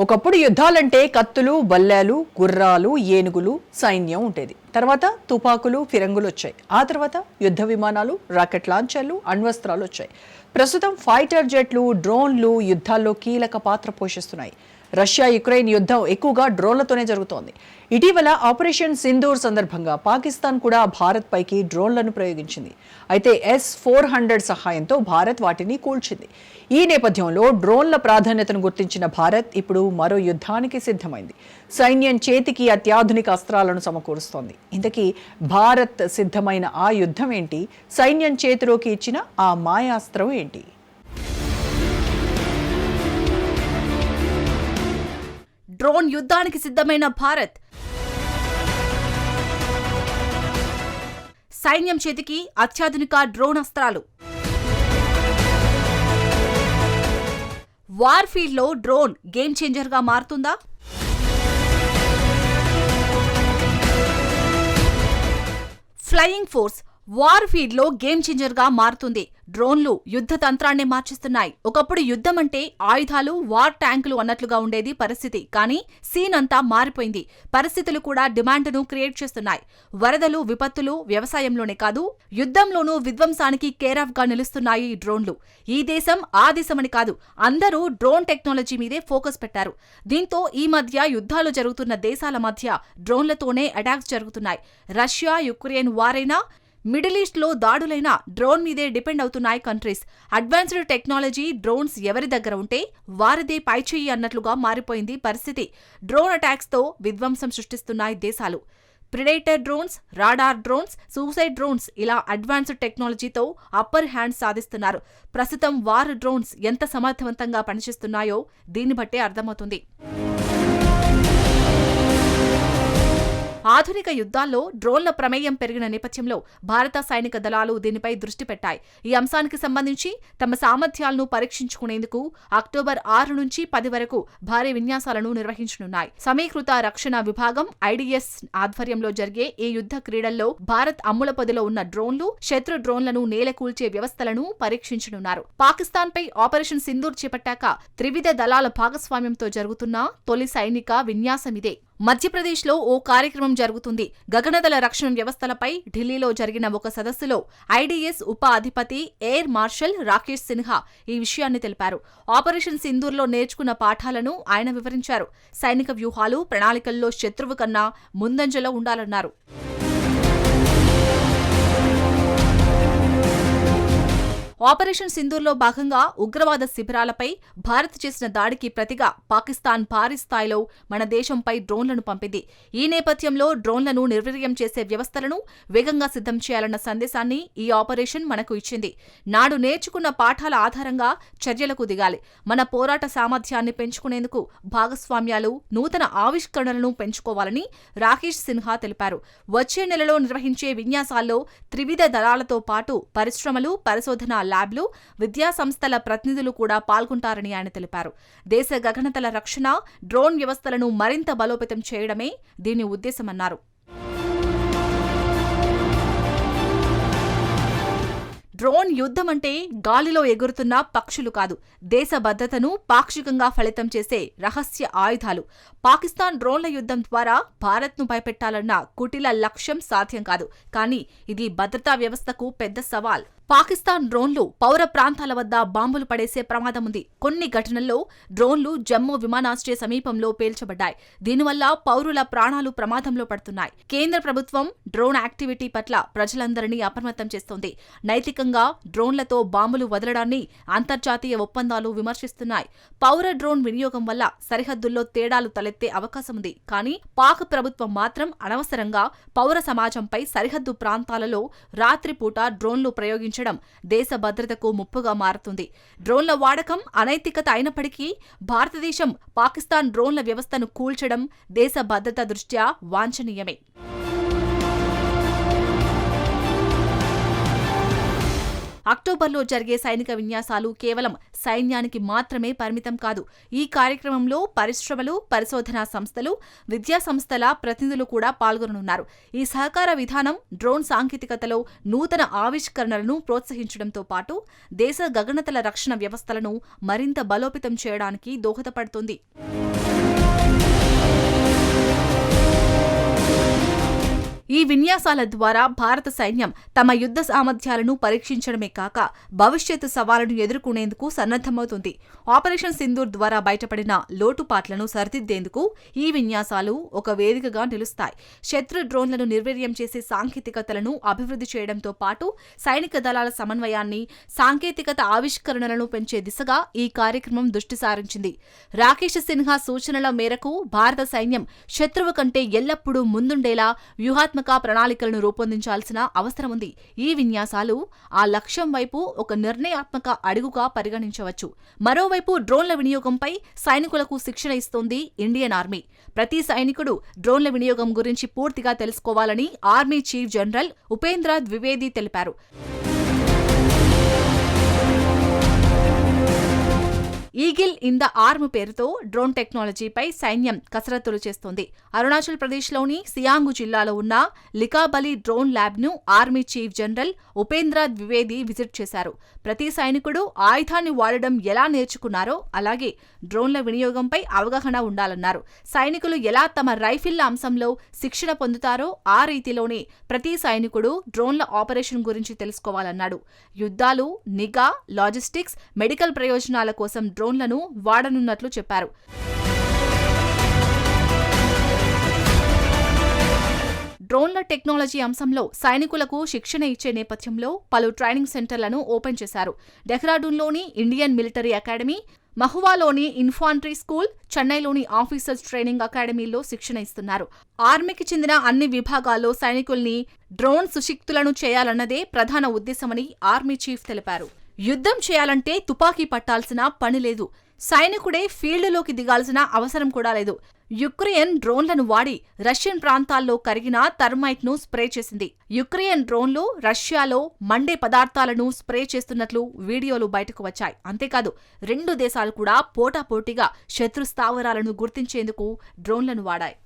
ఒకప్పుడు యుద్ధాలంటే కత్తులు, బల్లాలు, గుర్రాలు, ఏనుగులు, సైన్యం ఉండేది. తర్వాత తుపాకులు, ఫిరంగులు వచ్చాయి. ఆ తర్వాత యుద్ధ విమానాలు, రాకెట్ లాంచర్లు, అణ్వస్త్రాలు వచ్చాయి. ప్రస్తుతం ఫైటర్ జెట్లు, డ్రోన్లు యుద్ధాల్లో కీలక పాత్ర పోషిస్తున్నాయి. రష్యా యుక్రెయిన్ యుద్ధం ఎక్కువగా డ్రోన్లతోనే జరుగుతోంది. ఇటీవల ఆపరేషన్ సింధూర్ సందర్భంగా పాకిస్తాన్ కూడా భారత్ పైకి డ్రోన్లను ప్రయోగించింది. అయితే S-400 సహాయంతో భారత్ వాటిని కూల్చింది. ఈ నేపథ్యంలో డ్రోన్ల ప్రాధాన్యతను గుర్తించిన భారత్ ఇప్పుడు మరో యుద్ధానికి సిద్ధమైంది. సైన్యం చేతికి అత్యాధునిక అస్త్రాలను సమకూరుస్తోంది. ఇంతకీ భారత్ సిద్ధమైన ఆ యుద్ధం ఏంటి? సైన్యం చేతిలోకి ఇచ్చిన ఆ మాయాస్త్రం ఏంటి? డ్రోన్ యుద్ధానికి సిద్ధమైన భారత్. సైన్యం చేతికి అత్యాధునిక డ్రోన్ అస్త్రాలు. వార్ఫీల్డ్ లో డ్రోన్ గేమ్ చేంజర్ గా మారుతుందా? ఫ్లయింగ్ ఫోర్స్ వార్ఫీల్డ్ లో గేమ్ చేంజర్ గా మారుతుంది. డ్రోన్లు యుద్ధ తంత్రాన్ని మార్చిస్తున్నాయి. ఒకప్పుడు యుద్ధం అంటే ఆయుధాలు, వార్ ట్యాంకులు అన్నట్లుగా ఉండేది పరిస్థితి. కానీ సీన్ అంతా మారిపోయింది. పరిస్థితులు కూడా డిమాండ్ను క్రియేట్ చేస్తున్నాయి. వరదలు, విపత్తులు, వ్యవసాయంలోనే కాదు యుద్ధంలోనూ విధ్వంసానికి కేరాఫ్ గా నిలుస్తున్నాయి ఈ డ్రోన్లు. ఈ దేశం ఆ దేశమని కాదు, అందరూ డ్రోన్ టెక్నాలజీ మీదే ఫోకస్ పెట్టారు. దీంతో ఈ మధ్య యుద్ధాలు జరుగుతున్న దేశాల మధ్య డ్రోన్లతోనే అటాక్స్ జరుగుతున్నాయి. రష్యా యుక్రెయిన్ వారైనా, మిడిల్ ఈస్ట్ లో దాడులైనా డ్రోన్ మీదే డిపెండ్ అవుతున్నాయి కంట్రీస్. అడ్వాన్స్డ్ టెక్నాలజీ, డ్రోన్స్ ఎవరి దగ్గర ఉంటే వారిదే పైచేయి అన్నట్లుగా మారిపోయింది పరిస్థితి. డ్రోన్ అటాక్స్ తో విధ్వంసం సృష్టిస్తున్నాయి దేశాలు. Predator drones, radar drones, suicide drones ఇలా అడ్వాన్స్డ్ టెక్నాలజీతో అప్పర్ హ్యాండ్ సాధిస్తున్నారు. ప్రస్తుతం వార్ డ్రోన్స్ ఎంత సమర్థవంతంగా పనిచేస్తున్నాయో దీన్ని బట్టే అర్థమవుతుంది. ఆధునిక యుద్ధాల్లో డ్రోన్ల ప్రమేయం పెరిగిన నేపథ్యంలో భారత సైనిక దళాలు దీనిపై దృష్టి పెట్టాయి. ఈ అంశానికి సంబంధించి తమ సామర్థ్యాలను పరీక్షించుకునేందుకు అక్టోబర్ 6 నుంచి 10 వరకు భారీ విన్యాసాలను నిర్వహించనున్నాయి. సమీకృత రక్షణ విభాగం IDS ఆధ్వర్యంలో జరిగే ఈ యుద్ధ క్రీడల్లో భారత్ అమ్ములపొదిలో ఉన్న డ్రోన్లు, శత్రు డ్రోన్లను నేలకూల్చే వ్యవస్థలను పరీక్షించనున్నారు. పాకిస్తాన్ పై ఆపరేషన్ సింధూర్ చేపట్టాక త్రివిధ దళాల భాగస్వామ్యంతో జరుగుతున్న తొలి సైనిక విన్యాసమిదే. మధ్యప్రదేశ్లో ఓ కార్యక్రమం జరుగుతుంది. గగనతల రక్షణ వ్యవస్థలపై ఢిల్లీలో జరిగిన ఒక సదస్సులో IDS ఉప అధిపతి ఎయిర్ మార్షల్ రాకేష్ సిన్హా ఈ విషయాన్ని తెలిపారు. ఆపరేషన్ సింధూర్లో నేర్చుకున్న పాఠాలను ఆయన వివరించారు. సైనిక వ్యూహాలు, ప్రణాళికల్లో శత్రువు కన్నా ముందంజలో ఉండాలన్నారు. ఆపరేషన్ సింధూర్లో భాగంగా ఉగ్రవాద శిబిరాలపై భారత్ చేసిన దాడికి ప్రతిగా పాకిస్తాన్ భారీ స్థాయిలో మన దేశంపై డ్రోన్లను పంపింది. ఈ నేపథ్యంలో డ్రోన్లను నిర్వీర్యం చేసే వ్యవస్థలను వేగంగా సిద్ధం చేయాలన్న సందేశాన్ని ఈ ఆపరేషన్ మనకు ఇచ్చింది. నాడు నేర్చుకున్న పాఠాల ఆధారంగా చర్యలకు దిగాలి. మన పోరాట సామర్థ్యాన్ని పెంచుకునేందుకు భాగస్వామ్యాలు, నూతన ఆవిష్కరణలను పెంచుకోవాలని రాకేష్ సిన్హా తెలిపారు. వచ్చే నెలలో నిర్వహించే విన్యాసాల్లో త్రివిధ దళాలతో పాటు పరిశ్రమలు, పరిశోధన ల్యాబ్లు, విద్యా సంస్థల ప్రతినిధులు కూడా పాల్గొంటారని ఆయన తెలిపారు. దేశ గగనతల రక్షణ, డ్రోన్ వ్యవస్థలను మరింత బలోపేతం చేయడమే దీని ఉద్దేశమన్నారు. డ్రోన్ యుద్ధం అంటే గాలిలో ఎగురుతున్న పక్షులు కాదు, దేశ భద్రతను పాక్షికంగా ఫలితం చేసే రహస్య ఆయుధాలు. పాకిస్తాన్ డ్రోన్ల యుద్ధం ద్వారా భారత్ను భయపెట్టాలన్న కుటిల లక్ష్యం సాధ్యం కాదు. కానీ ఇది భద్రతా వ్యవస్థకు పెద్ద సవాల్. పాకిస్తాన్ డ్రోన్లు పౌర ప్రాంతాల వద్ద బాంబులు పడేసే ప్రమాదం ఉంది. కొన్ని ఘటనల్లో డ్రోన్లు జమ్మూ విమానాశ్రయ సమీపంలో పేల్చబడ్డాయి. దీనివల్ల పౌరుల ప్రాణాలు ప్రమాదంలో పడుతున్నాయి. కేంద్ర ప్రభుత్వం డ్రోన్ యాక్టివిటీ పట్ల ప్రజలందరినీ అప్రమత్తం చేస్తోంది. నైతికంగా డ్రోన్లతో బాంబులు వదలడాన్ని అంతర్జాతీయ ఒప్పందాలు విమర్శిస్తున్నాయి. పౌర డ్రోన్ వినియోగం వల్ల సరిహద్దుల్లో తేడాలు తలెత్తే అవకాశం ఉంది. కానీ పాక్ ప్రభుత్వం మాత్రం అనవసరంగా పౌర సమాజంపై సరిహద్దు ప్రాంతాలలో రాత్రిపూట డ్రోన్లు ప్రయోగించారు. దేశ భద్రతకు ముప్పుగా మారుతుంది. డ్రోన్ల వాడకం అనైతికత అయినప్పటికీ భారతదేశం పాకిస్తాన్ డ్రోన్ల వ్యవస్థను కూల్చడం దేశ భద్రత దృష్ట్యా వాంఛనీయమే. అక్టోబర్లో జరిగే సైనిక విన్యాసాలు కేవలం సైన్యానికి మాత్రమే పరిమితం కాదు. ఈ కార్యక్రమంలో పరిశ్రమలు, పరిశోధనా సంస్థలు, విద్యా సంస్థల ప్రతినిధులు కూడా పాల్గొననున్నారు. ఈ సహకార విధానం డ్రోన్ సాంకేతికతలో నూతన ఆవిష్కరణలను ప్రోత్సహించడంతో పాటు దేశ గగనతల రక్షణ వ్యవస్థలను మరింత బలోపేతం చేయడానికి దోహదపడుతుంది. ఈ విన్యాసాల ద్వారా భారత సైన్యం తమ యుద్ధ సామర్థ్యాలను పరీక్షించడమే కాక భవిష్యత్తు సవాళ్లను ఎదుర్కొనేందుకు సన్నద్ధమవుతుంది. ఆపరేషన్ సింధూర్ ద్వారా బయటపడిన లోటుపాట్లను సరిదిద్దేందుకు ఈ విన్యాసాలు ఒక వేదికగా నిలుస్తాయి. శత్రు డ్రోన్లను నిర్వీర్యం చేసే సాంకేతికతలను అభివృద్ధి చేయడంతో పాటు సైనిక దళాల సమన్వయాన్ని, సాంకేతికత ఆవిష్కరణలను పెంచే దిశగా ఈ కార్యక్రమం దృష్టి సారించింది. రాకేష్ సిన్హా సూచనల మేరకు భారత సైన్యం శత్రువు కంటే ఎల్లప్పుడూ ముందుండేలా వ్యూహాత్మక ప్రణాళికలను రూపొందించాల్సిన అవసరం ఉంది. ఈ విన్యాసాలు ఆ లక్ష్యం వైపు ఒక నిర్ణయాత్మక అడుగుగా పరిగణించవచ్చు. మరోవైపు డ్రోన్ల వినియోగంపై సైనికులకు శిక్షణ ఇస్తోంది ఇండియన్ ఆర్మీ. ప్రతి సైనికుడు డ్రోన్ల వినియోగం గురించి పూర్తిగా తెలుసుకోవాలని army chief general Upendra Dwivedi తెలిపారు. ఈగిల్ ఇన్ ద ఆర్మ్ పేరుతో డ్రోన్ టెక్నాలజీపై సైన్యం కసరత్తులు చేస్తోంది. అరుణాచల్ ప్రదేశ్లోని సియాంగు జిల్లాలో ఉన్న లికాబలి డ్రోన్ ల్యాబ్ను army chief general Upendra Dwivedi visit చేశారు. ప్రతి సైనికుడు ఆయుధాన్ని వాడడం ఎలా నేర్చుకున్నారో అలాగే డ్రోన్ల వినియోగంపై అవగాహన ఉండాలన్నారు. సైనికులు ఎలా తమ రైఫిళ్ల అంశంలో శిక్షణ పొందుతారో ఆ రీతిలోనే ప్రతి సైనికుడు డ్రోన్ల ఆపరేషన్ గురించి తెలుసుకోవాలన్నాడు. యుద్ధాలు, నిఘా, లాజిస్టిక్స్, మెడికల్ ప్రయోజనాల కోసం డ్రోన్లను వాడనున్నట్లు చెప్పారు. డ్రోన్ల టెక్నాలజీ అంశంలో సైనికులకు శిక్షణ ఇచ్చే నేపథ్యంలో పలు ట్రైనింగ్ సెంటర్లను ఓపెన్ చేశారు. డెహ్రాడూన్లోని ఇండియన్ మిలిటరీ అకాడమీ, మహువాలోని ఇన్ఫాంట్రీ స్కూల్, చెన్నైలోని ఆఫీసర్స్ ట్రైనింగ్ అకాడమీలో శిక్షణ ఇస్తున్నారు. ఆర్మీకి చెందిన అన్ని విభాగాల్లో సైనికుల్ని డ్రోన్ సుశిక్తులను చేయాలన్నదే ప్రధాన ఉద్దేశమని ఆర్మీ చీఫ్ తెలిపారు. యుద్ధం చేయాలంటే తుపాకీ పట్టాల్సిన పని లేదు. సైనికుడే ఫీల్డ్లోకి దిగాల్సిన అవసరం కూడా లేదు. యుక్రెయిన్ డ్రోన్లను వాడి రష్యన్ ప్రాంతాల్లో కరిగిన థర్మైట్ను స్ప్రే చేసింది. యుక్రెయిన్ డ్రోన్లు రష్యాలో మండే పదార్థాలను స్ప్రే చేస్తున్నట్లు వీడియోలు బయటకు వచ్చాయి. అంతేకాదు 2 దేశాలు కూడా పోటాపోటీగా శత్రు స్థావరాలను గుర్తించేందుకు డ్రోన్లను వాడాయి.